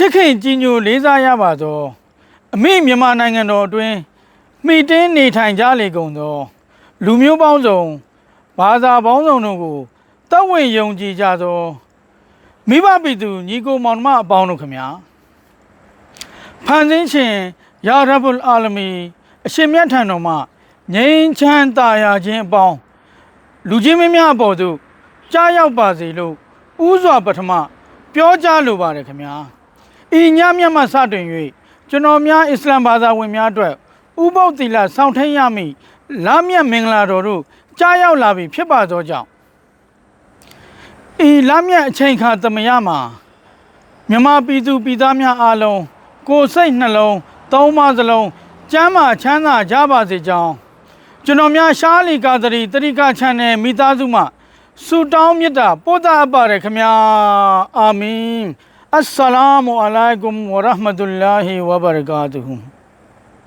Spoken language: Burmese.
စ်ခင်ကြီးညိုလေးစားရပါသောအမိမြန်မာနိုင်ငံတော်အတွင်းမှီတင်းနေထိုင်ကြလေကုန်သောလူမျိုးပေါင်းစုံဘာသာပေါင်းစုံတို့ကိုတတ်ဝင်ယုံကြည်ကြသောမိဘပြည်သူညီကိုမောင်နှမအပေါင်းတို့ခင်ဗျာဖန်ဆင်းရှင်ယာရဘ်အာလမီအရှင်မြတ်ထံတော်မှငြိမ်းချမ်းသာယာခြင်းအပေါင်းလူချင်းမင်းများအပေါ်သို့ကြားရောက်ပါစေလို့ဥစွာပထမပြောကြားလိုပါတယ်ခင်ဗျာဤညမြတ်မှစတင်၍ကျွန်တော်များအစ္စလာမ်ဘာသာဝင်များအတွက်ဥပုသ်သီလစောင့်ထိန်ရမည်လမ်းမြတ်မင်္ဂလာတော်တို့ကြားရောက်လာပြီဖြစ်ပါသောကြောင့်ဤလမ်းမြတ်အချိန်ခါသမယမှာမြမပြည်သူပြည်သားများအားလုံးကိုယ်စိတ်နှလုံးသုံးပါးစလုံးကျမ်းမာချမ်းသာကြပါစေကြောင်းကျွန်တော်များရှားလီကာသရီတရိကချန်နယ်မိသားစုမှဆုတောင်းမြတ်တာပို့တာအပ်ပါတယ်ခင်ဗျာအာမင်အစ္စလာမုအလိုင်ကွမ်ဝရဟ်မတုလ္လာဟီဝဘရကာတူဟူ